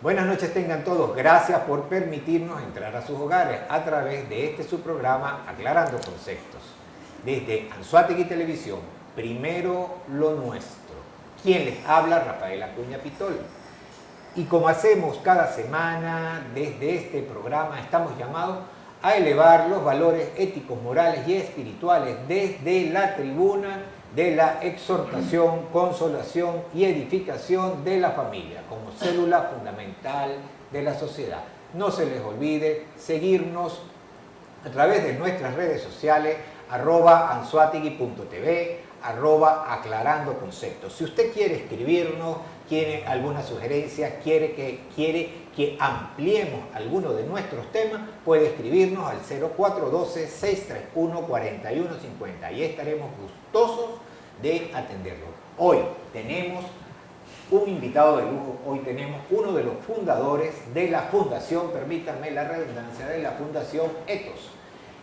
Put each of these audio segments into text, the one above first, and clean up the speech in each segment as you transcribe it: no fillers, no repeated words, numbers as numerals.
Buenas noches tengan todos. Gracias por permitirnos entrar a sus hogares a través de este su programa Aclarando Conceptos. Desde Anzoátegui Televisión, primero lo nuestro. Quien les habla, Rafael Acuña Pitol. Y como hacemos cada semana, desde este programa estamos llamados a elevar los valores éticos, morales y espirituales desde la tribuna de la exhortación, consolación y edificación de la familia como célula fundamental de la sociedad. No se les olvide seguirnos a través de nuestras redes sociales, @anzoategui.tv, @aclarando conceptos. Si usted quiere escribirnos, tiene alguna sugerencia, quiere que ampliemos alguno de nuestros temas, puede escribirnos al 0412-631-4150 y estaremos gustosos de atenderlo. Hoy tenemos un invitado de lujo, hoy tenemos uno de los fundadores de la fundación, permítanme la redundancia, de la fundación Ethos,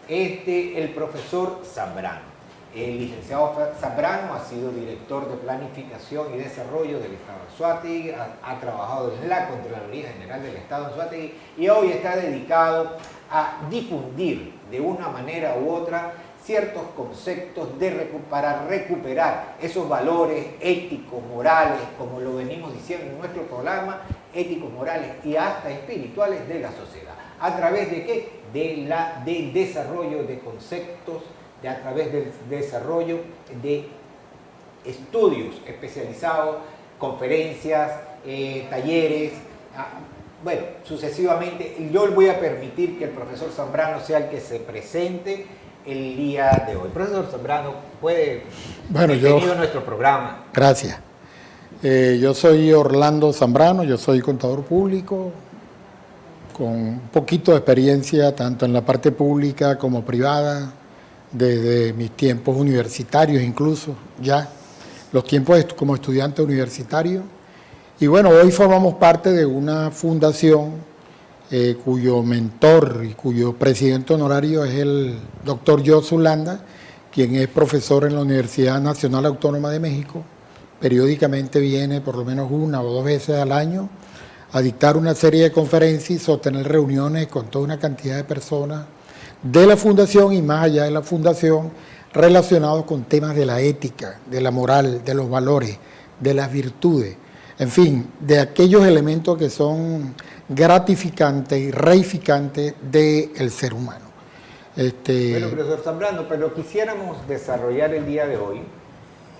el profesor Zambrano. El licenciado Zambrano ha sido director de Planificación y Desarrollo del Estado de Anzoátegui, ha trabajado en la Contraloría General del Estado de Anzoátegui y hoy está dedicado a difundir de una manera u otra ciertos conceptos para recuperar esos valores éticos, morales, como lo venimos diciendo en nuestro programa, éticos, morales y hasta espirituales de la sociedad. ¿A través de qué? Del desarrollo de conceptos, a través del desarrollo de estudios especializados, conferencias, talleres, bueno, sucesivamente. Yo voy a permitir que el profesor Zambrano sea el que se presente el día de hoy. Profesor Zambrano, bienvenido a nuestro programa. Gracias. Yo soy Orlando Zambrano, yo soy contador público, con un poquito de experiencia tanto en la parte pública como privada, desde mis tiempos universitarios incluso, ya los tiempos como estudiante universitario. Y bueno, hoy formamos parte de una fundación cuyo mentor y cuyo presidente honorario es el doctor Josu Landa, quien es profesor en la Universidad Nacional Autónoma de México. Periódicamente viene por lo menos 1 o 2 veces al año a dictar una serie de conferencias y sostener reuniones con toda una cantidad de personas de la fundación y más allá de la fundación, relacionados con temas de la ética, de la moral, de los valores, de las virtudes, en fin, de aquellos elementos que son gratificantes y reificantes del ser humano. Bueno, profesor Zambrano, pero quisiéramos desarrollar el día de hoy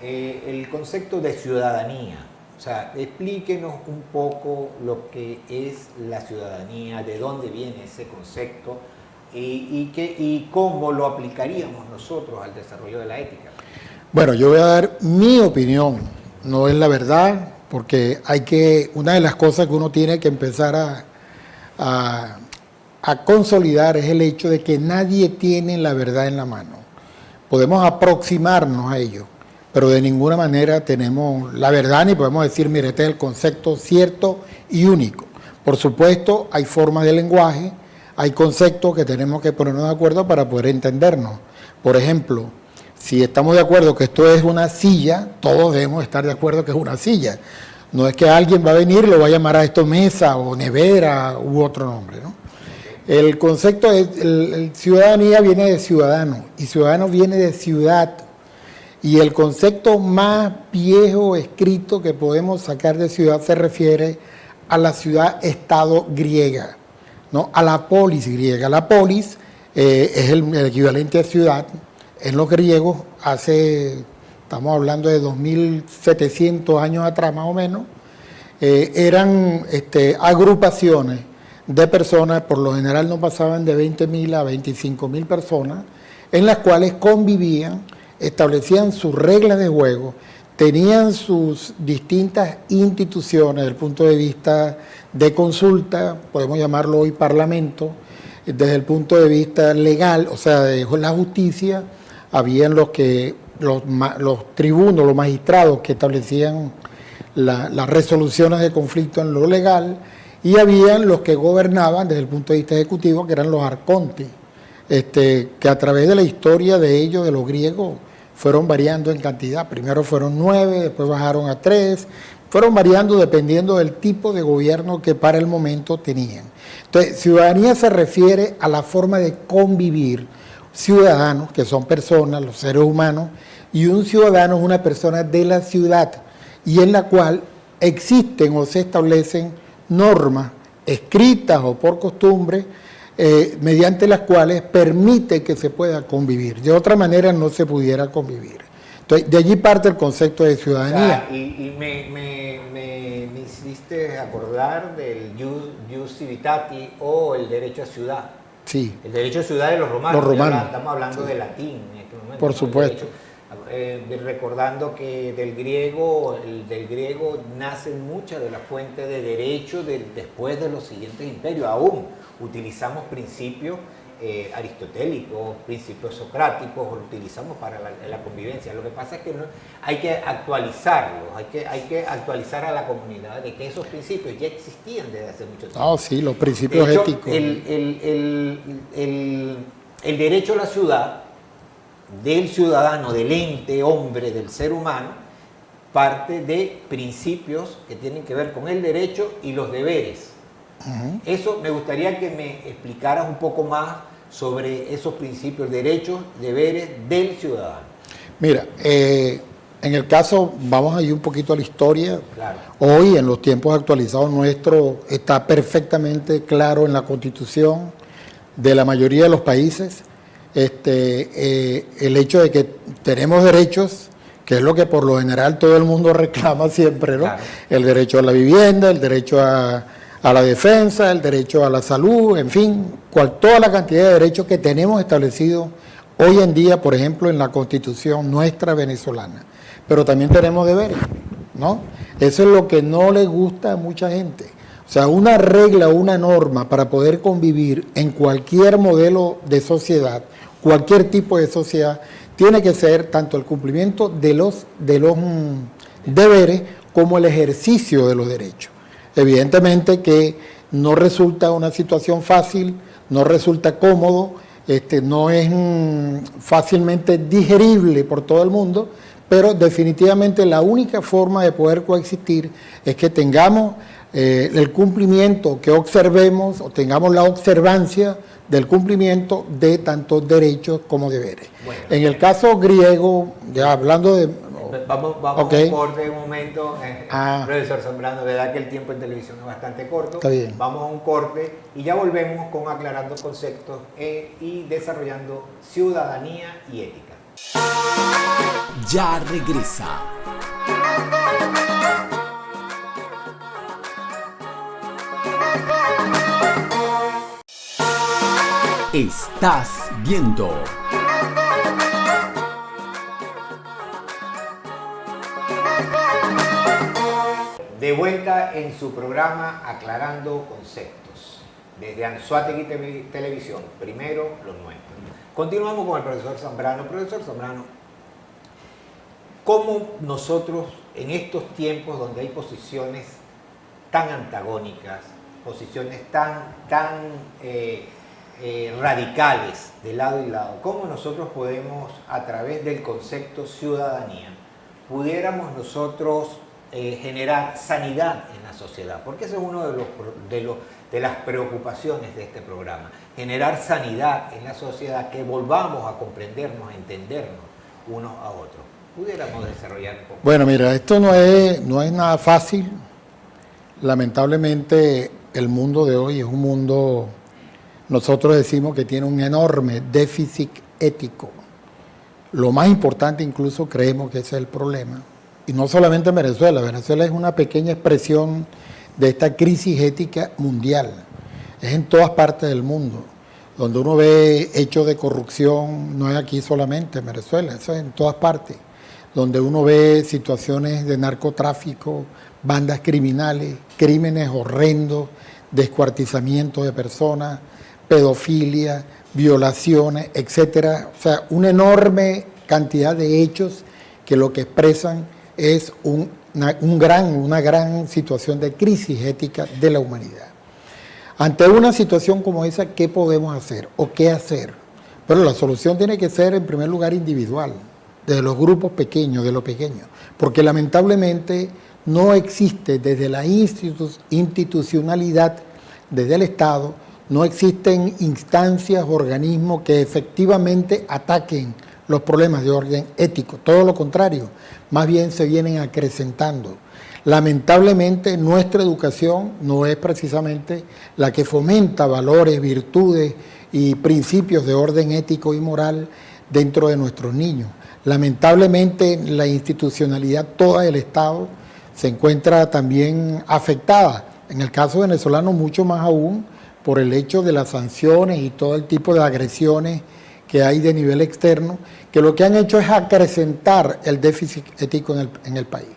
el concepto de ciudadanía. O sea, explíquenos un poco lo que es la ciudadanía, de dónde viene ese concepto, y cómo lo aplicaríamos nosotros al desarrollo de la ética. Bueno, yo voy a dar mi opinión, no es la verdad, porque una de las cosas que uno tiene que empezar a consolidar es el hecho de que nadie tiene la verdad en la mano. Podemos aproximarnos a ello, pero de ninguna manera tenemos la verdad ni podemos decir, mire, este es el concepto cierto y único. Por supuesto, hay formas de lenguaje, hay conceptos que tenemos que ponernos de acuerdo para poder entendernos. Por ejemplo, si estamos de acuerdo que esto es una silla, todos debemos estar de acuerdo que es una silla. No es que alguien va a venir y lo va a llamar a esto mesa o nevera u otro nombre, ¿no? El concepto de ciudadanía viene de ciudadano y ciudadano viene de ciudad. Y el concepto más viejo escrito que podemos sacar de ciudad se refiere a la ciudad-estado griega, ¿no? A la polis griega. La polis es el equivalente a ciudad. En los griegos, estamos hablando de 2700 años atrás más o menos, eran agrupaciones de personas, por lo general no pasaban de 20.000 a 25.000 personas, en las cuales convivían, establecían sus reglas de juego, tenían sus distintas instituciones desde el punto de vista de consulta, podemos llamarlo hoy parlamento, desde el punto de vista legal, o sea, de la justicia, habían los tribunos, los magistrados que establecían las resoluciones de conflicto en lo legal, y habían los que gobernaban desde el punto de vista ejecutivo, que eran los arcontes, que a través de la historia de ellos, de los griegos, fueron variando en cantidad. Primero fueron 9, después bajaron a 3, fueron variando dependiendo del tipo de gobierno que para el momento tenían. Entonces, ciudadanía se refiere a la forma de convivir ciudadanos, que son personas, los seres humanos, y un ciudadano es una persona de la ciudad, y en la cual existen o se establecen normas escritas o por costumbre, mediante las cuales permite que se pueda convivir. De otra manera no se pudiera convivir. Entonces, de allí parte el concepto de ciudadanía. O sea, y me hiciste acordar del jus civitati o el derecho a ciudad. Sí. El derecho a ciudad de los romanos. Los romanos. Estamos hablando de latín en este momento. Por supuesto. Recordando que del griego nacen muchas de las fuentes de derecho después de los siguientes imperios. Aún utilizamos principios aristotélicos, principios socráticos, los utilizamos para la convivencia. Lo que pasa es que hay que actualizarlos, hay que actualizar a la comunidad de que esos principios ya existían desde hace mucho tiempo. Ah, sí, los principios De hecho, éticos. El derecho a la ciudad del ciudadano, del ente, hombre, del ser humano, parte de principios que tienen que ver con el derecho y los deberes. Eso me gustaría que me explicaras un poco más sobre esos principios, derechos, deberes del ciudadano. Mira, en el caso, vamos a ir un poquito a la historia. Claro. Hoy, en los tiempos actualizados nuestros, está perfectamente claro en la Constitución de la mayoría de los países el hecho de que tenemos derechos, que es lo que por lo general todo el mundo reclama siempre, ¿no? Claro. El derecho a la vivienda, el derecho a la defensa, el derecho a la salud, en fin, toda la cantidad de derechos que tenemos establecidos hoy en día, por ejemplo, en la Constitución nuestra venezolana. Pero también tenemos deberes, ¿no? Eso es lo que no le gusta a mucha gente. O sea, una regla o una norma para poder convivir en cualquier modelo de sociedad, cualquier tipo de sociedad, tiene que ser tanto el cumplimiento de los deberes como el ejercicio de los derechos. Evidentemente que no resulta una situación fácil, no resulta cómodo, no es fácilmente digerible por todo el mundo, pero definitivamente la única forma de poder coexistir es que tengamos el cumplimiento, que observemos o tengamos la observancia del cumplimiento de tantos derechos como deberes. Bueno, en el caso griego, ya hablando de... Vamos okay. A un corte un momento, profesor Zambrano, verdad que el tiempo en televisión es bastante corto. Está bien. Vamos a un corte y ya volvemos con aclarando conceptos y desarrollando ciudadanía y ética. Ya regresa. Estás viendo de vuelta en su programa Aclarando Conceptos, desde Anzoátegui Televisión, primero lo nuestro. Continuamos con el profesor Zambrano. Profesor Zambrano, ¿cómo nosotros en estos tiempos donde hay posiciones tan antagónicas, posiciones tan radicales de lado y lado, cómo nosotros podemos, a través del concepto ciudadanía, pudiéramos nosotros generar sanidad en la sociedad? Porque ese es uno de las preocupaciones de este programa, generar sanidad en la sociedad, que volvamos a comprendernos, a entendernos unos a otros. ¿Pudiéramos desarrollar un poco? Bueno, mira, esto no es nada fácil. Lamentablemente el mundo de hoy es un mundo, nosotros decimos que tiene un enorme déficit ético. Lo más importante, incluso creemos que ese es el problema. Y no solamente en Venezuela. Venezuela es una pequeña expresión de esta crisis ética mundial. Es en todas partes del mundo. Donde uno ve hechos de corrupción, no es aquí solamente en Venezuela, eso es en todas partes. Donde uno ve situaciones de narcotráfico, bandas criminales, crímenes horrendos, descuartizamiento de personas, pedofilia, violaciones, etcétera. O sea, una enorme cantidad de hechos que lo que expresan es una gran situación de crisis ética de la humanidad. Ante una situación como esa, ¿qué podemos hacer o qué hacer? Pero la solución tiene que ser, en primer lugar, individual, de los grupos pequeños, de lo pequeño, porque lamentablemente no existe desde la institucionalidad, desde el Estado, no existen instancias, organismos que efectivamente ataquen los problemas de orden ético. Todo lo contrario, más bien se vienen acrecentando. Lamentablemente nuestra educación no es precisamente la que fomenta valores, virtudes y principios de orden ético y moral dentro de nuestros niños. Lamentablemente la institucionalidad toda del Estado se encuentra también afectada. En el caso venezolano mucho más aún por el hecho de las sanciones y todo el tipo de agresiones que hay de nivel externo, que lo que han hecho es acrecentar el déficit ético en el país.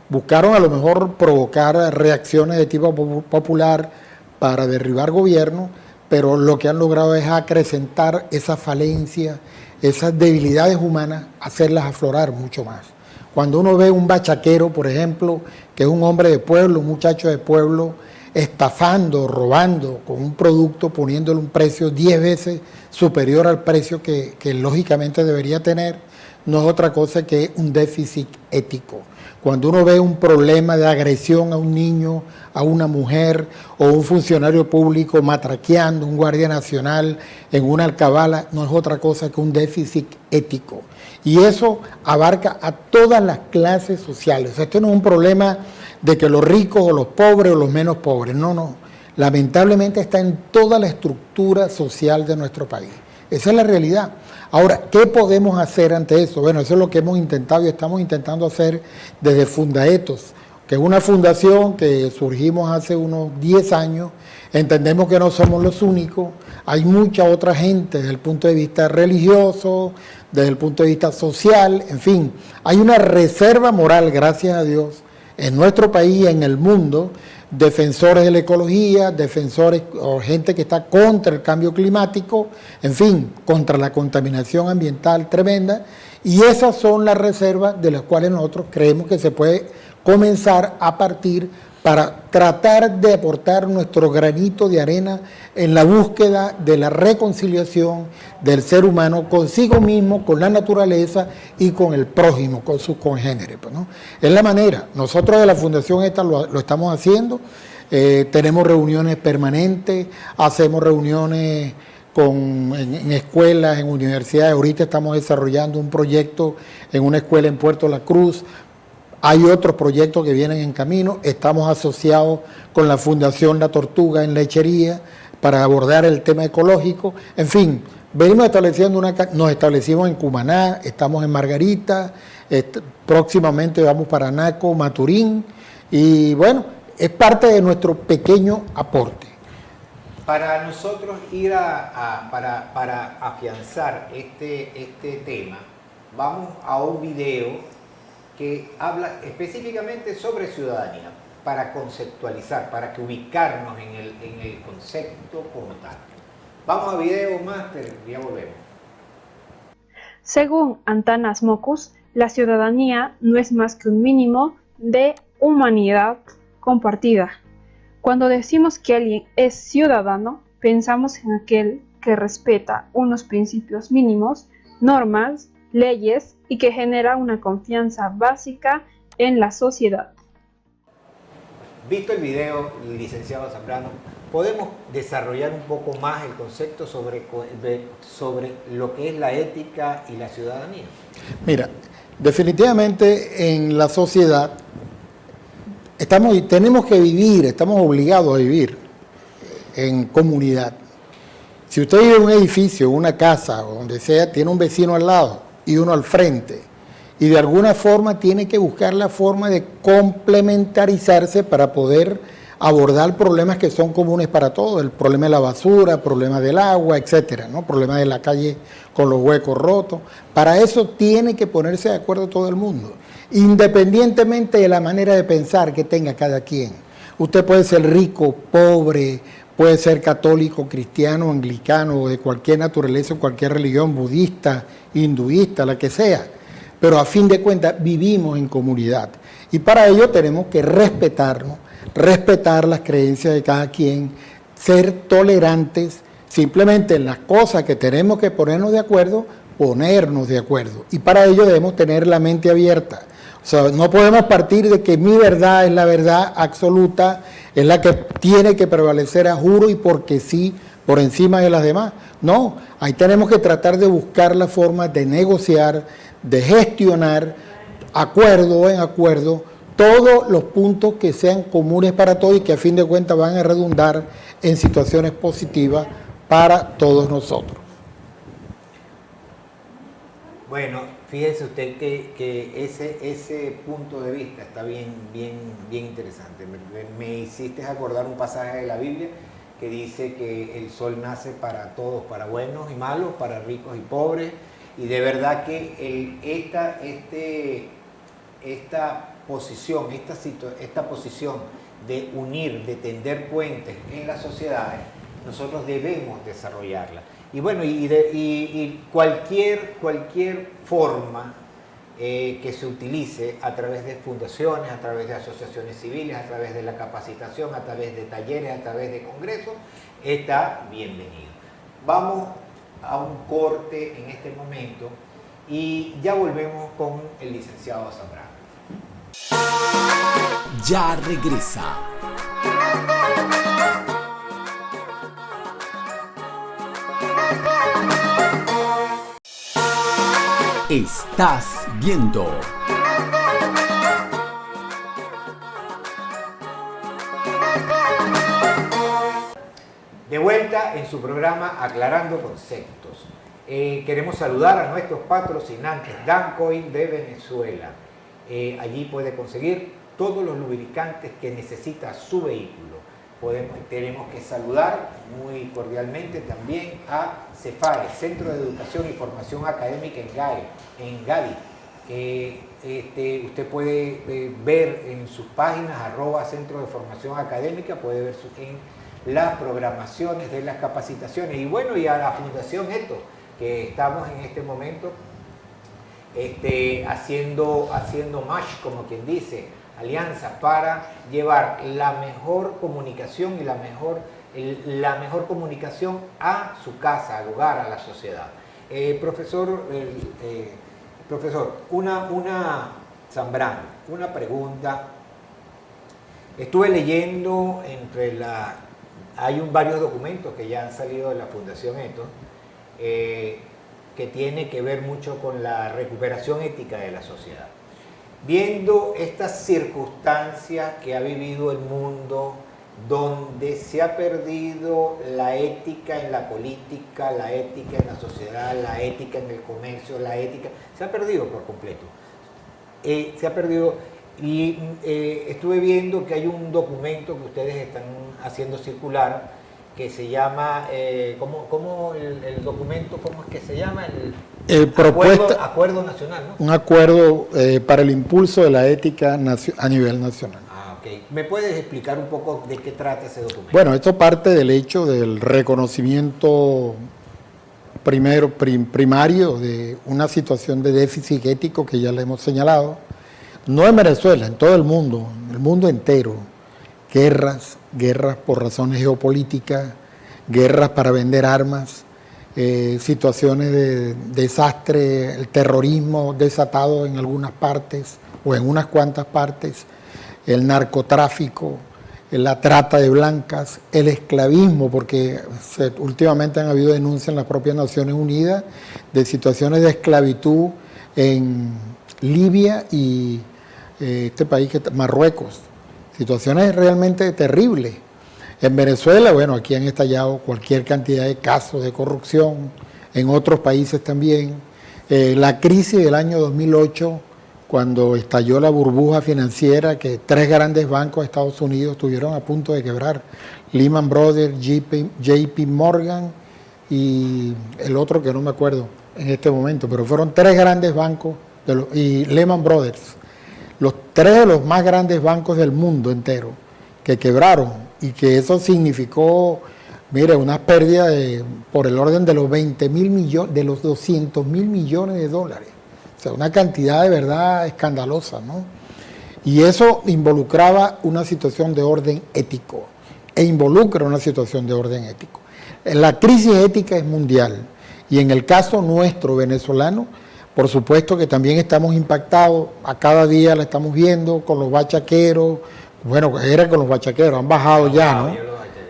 Buscaron a lo mejor provocar reacciones de tipo popular para derribar gobierno, pero lo que han logrado es acrecentar esa falencia, esas debilidades humanas, hacerlas aflorar mucho más. Cuando uno ve un bachaquero, por ejemplo, que es un hombre de pueblo, un muchacho de pueblo, estafando, robando con un producto, poniéndole un precio 10 veces superior al precio que lógicamente debería tener, no es otra cosa que un déficit ético. Cuando uno ve un problema de agresión a un niño, a una mujer o un funcionario público matraqueando, un guardia nacional en una alcabala, no es otra cosa que un déficit ético. Y eso abarca a todas las clases sociales. Esto no es un problema de que los ricos o los pobres o los menos pobres, no. Lamentablemente está en toda la estructura social de nuestro país. Esa es la realidad. Ahora, ¿qué podemos hacer ante eso? Bueno, eso es lo que hemos intentado y estamos intentando hacer desde Fundaetos, que es una fundación que surgimos hace unos 10 años. Entendemos que no somos los únicos, hay mucha otra gente desde el punto de vista religioso, desde el punto de vista social, en fin, hay una reserva moral, gracias a Dios, en nuestro país y en el mundo, defensores de la ecología, defensores o gente que está contra el cambio climático, en fin, contra la contaminación ambiental tremenda, y esas son las reservas de las cuales nosotros creemos que se puede comenzar a partir para tratar de aportar nuestro granito de arena en la búsqueda de la reconciliación del ser humano consigo mismo, con la naturaleza y con el prójimo, con sus congéneres, ¿no? Es la manera. Nosotros de la Fundación esta lo estamos haciendo, tenemos reuniones permanentes, hacemos reuniones en escuelas, en universidades. Ahorita estamos desarrollando un proyecto en una escuela en Puerto La Cruz. Hay otros proyectos que vienen en camino. Estamos asociados con la Fundación La Tortuga en Lechería para abordar el tema ecológico. En fin, venimos estableciendo nos establecimos en Cumaná, estamos en Margarita, próximamente vamos para Naco, Maturín, y bueno, es parte de nuestro pequeño aporte. Para nosotros ir para afianzar este tema, vamos a un video que habla específicamente sobre ciudadanía, para conceptualizar, para que ubicarnos en el concepto como tal. Vamos a video, Máster, y ya volvemos. Según Antanas Mockus, la ciudadanía no es más que un mínimo de humanidad compartida. Cuando decimos que alguien es ciudadano, pensamos en aquel que respeta unos principios mínimos, normas, leyes y que genera una confianza básica en la sociedad. Visto el video, licenciado Zambrano, ¿podemos desarrollar un poco más el concepto sobre lo que es la ética y la ciudadanía? Mira, definitivamente en la sociedad tenemos que vivir, estamos obligados a vivir en comunidad. Si usted vive en un edificio, una casa, o donde sea, tiene un vecino al lado y uno al frente, y de alguna forma tiene que buscar la forma de complementarizarse para poder abordar problemas que son comunes para todos, el problema de la basura, el problema del agua, etcétera, ¿no? Problema de la calle con los huecos rotos. Para eso tiene que ponerse de acuerdo todo el mundo, independientemente de la manera de pensar que tenga cada quien. Usted puede ser rico, pobre, puede ser católico, cristiano, anglicano, o de cualquier naturaleza, cualquier religión, budista, hinduista, la que sea. Pero a fin de cuentas vivimos en comunidad. Y para ello tenemos que respetarnos, respetar las creencias de cada quien, ser tolerantes, simplemente en las cosas que tenemos que ponernos de acuerdo. Y para ello debemos tener la mente abierta. O sea, no podemos partir de que mi verdad es la verdad absoluta, es la que tiene que prevalecer a juro y porque sí, por encima de las demás. No, ahí tenemos que tratar de buscar la forma de negociar, de gestionar, acuerdo en acuerdo, todos los puntos que sean comunes para todos y que a fin de cuentas van a redundar en situaciones positivas para todos nosotros. Bueno, fíjese usted que ese punto de vista está bien interesante. Me hiciste acordar un pasaje de la Biblia que dice que el sol nace para todos, para buenos y malos, para ricos y pobres, y de verdad que esta posición de unir, de tender puentes en las sociedades, nosotros debemos desarrollarla. Y bueno, y cualquier forma que se utilice a través de fundaciones, a través de asociaciones civiles, a través de la capacitación, a través de talleres, a través de congresos, está bienvenido. Vamos a un corte en este momento y ya volvemos con el licenciado Zambrano. Ya regresa. Estás viendo De vuelta en su programa Aclarando Conceptos. Queremos saludar a nuestros patrocinantes Dancoil de Venezuela. Allí puede conseguir todos los lubricantes que necesita su vehículo. Tenemos que saludar muy cordialmente también a CEFAE, Centro de Educación y Formación Académica en Gadi. Usted puede ver en sus páginas @Centro de Formación Académica, puede ver en las programaciones de las capacitaciones. Y bueno, y a la Fundación ETO, que estamos en este momento haciendo match, como quien dice, alianzas para llevar la mejor comunicación y la mejor comunicación a su casa, al hogar, a la sociedad. Profesor, Zambrano, una pregunta. Estuve leyendo hay varios documentos que ya han salido de la Fundación ETO, que tiene que ver mucho con la recuperación ética de la sociedad. Viendo estas circunstancias que ha vivido el mundo, donde se ha perdido la ética en la política, la ética en la sociedad, la ética en el comercio, se ha perdido por completo. Se ha perdido, y estuve viendo que hay un documento que ustedes están haciendo circular, que se llama, ¿cómo el documento, cómo es que se llama? Acuerdo nacional, ¿no? Un acuerdo para el impulso de la ética a nivel nacional. Ok. ¿Me puedes explicar un poco de qué trata ese documento? Bueno, esto parte del hecho del reconocimiento primario de una situación de déficit ético que ya le hemos señalado, no en Venezuela, en todo el mundo entero. Guerras por razones geopolíticas, guerras para vender armas, situaciones de desastre, el terrorismo desatado en algunas partes o en unas cuantas partes, el narcotráfico, la trata de blancas, el esclavismo, porque últimamente han habido denuncias en las propias Naciones Unidas de situaciones de esclavitud en Libia y este país, Marruecos. Situaciones realmente terribles. En Venezuela, bueno, aquí han estallado cualquier cantidad de casos de corrupción, en otros países también. La crisis del año 2008, cuando estalló la burbuja financiera, que 3 grandes bancos de Estados Unidos estuvieron a punto de quebrar, Lehman Brothers, JP Morgan y el otro que no me acuerdo en este momento, pero fueron 3 grandes bancos y Lehman Brothers. Los 3 de los más grandes bancos del mundo entero que quebraron y que eso significó, mire, una pérdida por el orden de los 20.000 millones, de los 200.000 millones de dólares. O sea, una cantidad de verdad escandalosa, ¿no? Y eso involucraba una situación de orden ético e involucra una situación de orden ético. La crisis ética es mundial y en el caso nuestro venezolano, Por supuesto que también estamos impactados, a cada día la estamos viendo con los bachaqueros, bueno, era con los bachaqueros, han bajado ya, ¿no?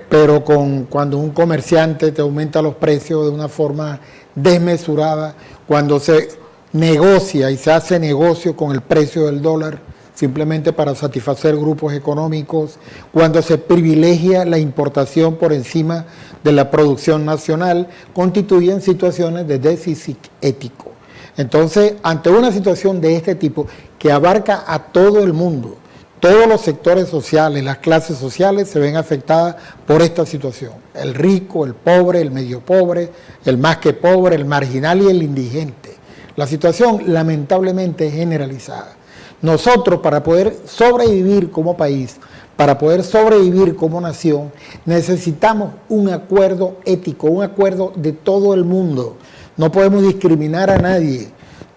Pero cuando un comerciante te aumenta los precios de una forma desmesurada, cuando se negocia y se hace negocio con el precio del dólar, simplemente para satisfacer grupos económicos, cuando se privilegia la importación por encima de la producción nacional, constituyen situaciones de déficit ético. Entonces, ante una situación de este tipo que abarca a todo el mundo, todos los sectores sociales, las clases sociales se ven afectadas por esta situación. El rico, el pobre, el medio pobre, el más que pobre, el marginal y el indigente. La situación lamentablemente es generalizada. Nosotros, para poder sobrevivir como país, para poder sobrevivir como nación, necesitamos un acuerdo ético, un acuerdo de todo el mundo. No podemos discriminar a nadie.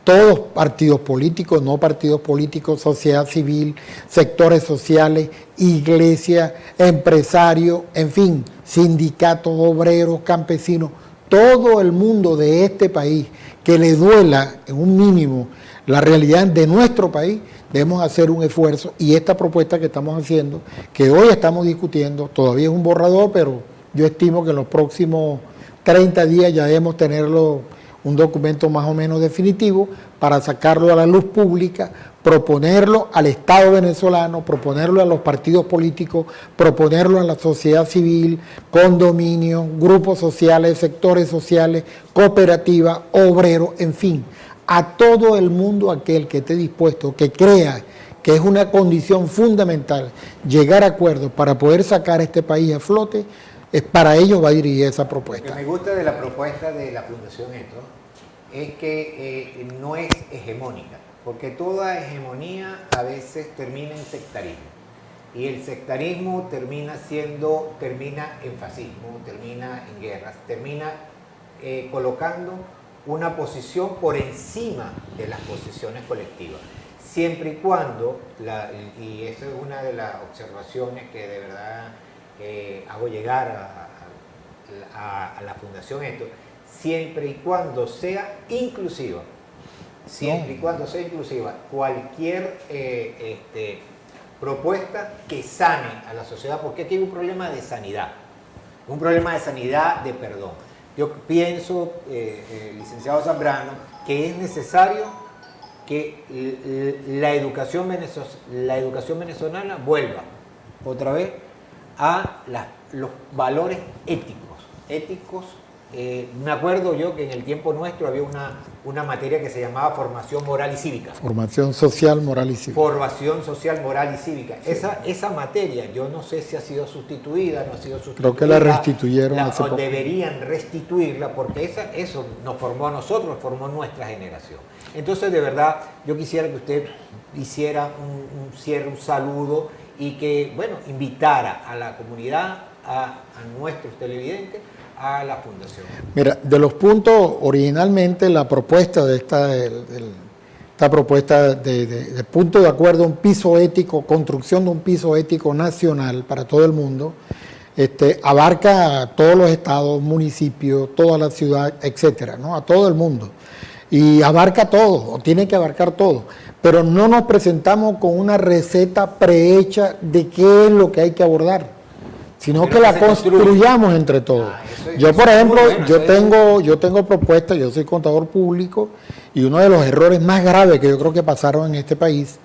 Todos, partidos políticos, no partidos políticos, sociedad civil, sectores sociales, iglesia, empresarios, en fin, sindicatos, obreros, campesinos, todo el mundo de este país que le duela en un mínimo la realidad de nuestro país, debemos hacer un esfuerzo, y esta propuesta que estamos haciendo, que hoy estamos discutiendo, todavía es un borrador, pero yo estimo que en los próximos 30 días ya debemos tenerlo, un documento más o menos definitivo para sacarlo a la luz pública, proponerlo al Estado venezolano, proponerlo a los partidos políticos, proponerlo a la sociedad civil, condominios, grupos sociales, sectores sociales, cooperativas, obreros, en fin, a todo el mundo aquel que esté dispuesto, que crea que es una condición fundamental llegar a acuerdos para poder sacar a este país a flote. Para ello va a dirigir esa propuesta. Lo que me gusta de la propuesta de la Fundación Eto es que no es hegemónica, porque toda hegemonía a veces termina en sectarismo. Y el sectarismo termina en fascismo, termina en guerras, termina colocando una posición por encima de las posiciones colectivas. Siempre y cuando, y esa es una de las observaciones que de verdad hago llegar a la Fundación Eto, siempre y cuando sea inclusiva, cualquier propuesta que sane a la sociedad, porque aquí hay un problema de sanidad, de perdón. Yo pienso, licenciado Zambrano, que es necesario que la educación venezolana vuelva otra vez a los valores éticos. Me acuerdo yo que en el tiempo nuestro había una materia que se llamaba formación moral y cívica. Formación social, moral y cívica. Formación social, moral y cívica. Sí. Esa materia, yo no sé si ha sido sustituida, no ha sido sustituida. Creo que la restituyeron hace poco. Deberían restituirla porque eso nos formó a nosotros, formó nuestra generación. Entonces, de verdad, yo quisiera que usted hiciera un cierre, un saludo y que, bueno, invitara a la comunidad, a nuestros televidentes, a la Fundación. Mira, de los puntos, originalmente la propuesta de esta propuesta de punto de acuerdo, un piso ético, construcción de un piso ético nacional para todo el mundo, abarca a todos los estados, municipios, toda la ciudad, etcétera, ¿no? A todo el mundo. Y abarca todo, o tiene que abarcar todo. Pero no nos presentamos con una receta prehecha de qué es lo que hay que abordar, sino que la construyamos entre todos. Yo, por ejemplo, yo tengo propuestas, yo soy contador público, y uno de los errores más graves que yo creo que pasaron en este país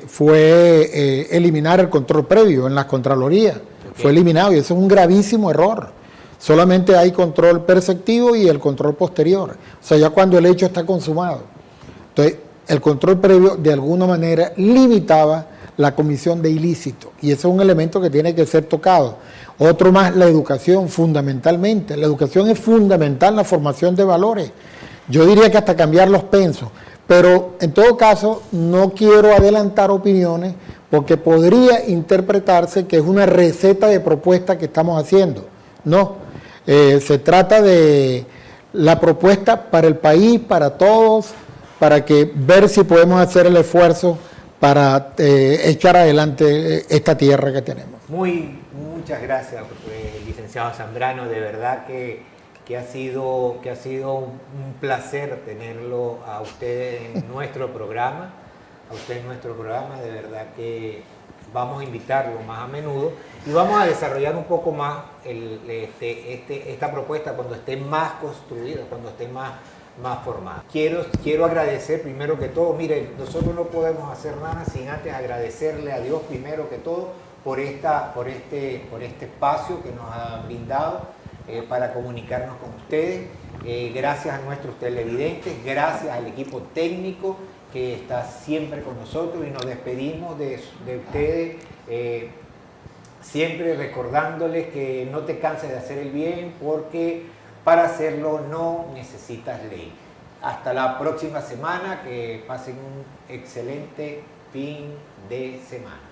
fue eliminar el control previo en las contralorías. Okay. Fue eliminado, y eso es un gravísimo error. Solamente hay control perceptivo y el control posterior. O sea, ya cuando el hecho está consumado. Entonces, el control previo de alguna manera limitaba la comisión de ilícito, y eso es un elemento que tiene que ser tocado. Otro más, la educación, fundamentalmente. La educación es fundamental en la formación de valores. Yo diría que hasta cambiar los pensos, pero en todo caso no quiero adelantar opiniones porque podría interpretarse que es una receta de propuesta que estamos haciendo. No, se trata de la propuesta para el país, para todos, para que ver si podemos hacer el esfuerzo para echar adelante esta tierra que tenemos. Muchas gracias, licenciado Zambrano, de verdad que que ha sido un placer tenerlo a usted en nuestro programa. De verdad que vamos a invitarlo más a menudo y vamos a desarrollar un poco más esta propuesta cuando esté más construida, cuando esté más formada. Quiero agradecer primero que todo, mire, nosotros no podemos hacer nada sin antes agradecerle a Dios primero que todo por este espacio que nos ha brindado para comunicarnos con ustedes. Gracias a nuestros televidentes, gracias al equipo técnico que está siempre con nosotros y nos despedimos de ustedes siempre recordándoles que no te canses de hacer el bien porque para hacerlo no necesitas ley. Hasta la próxima semana, que pasen un excelente fin de semana.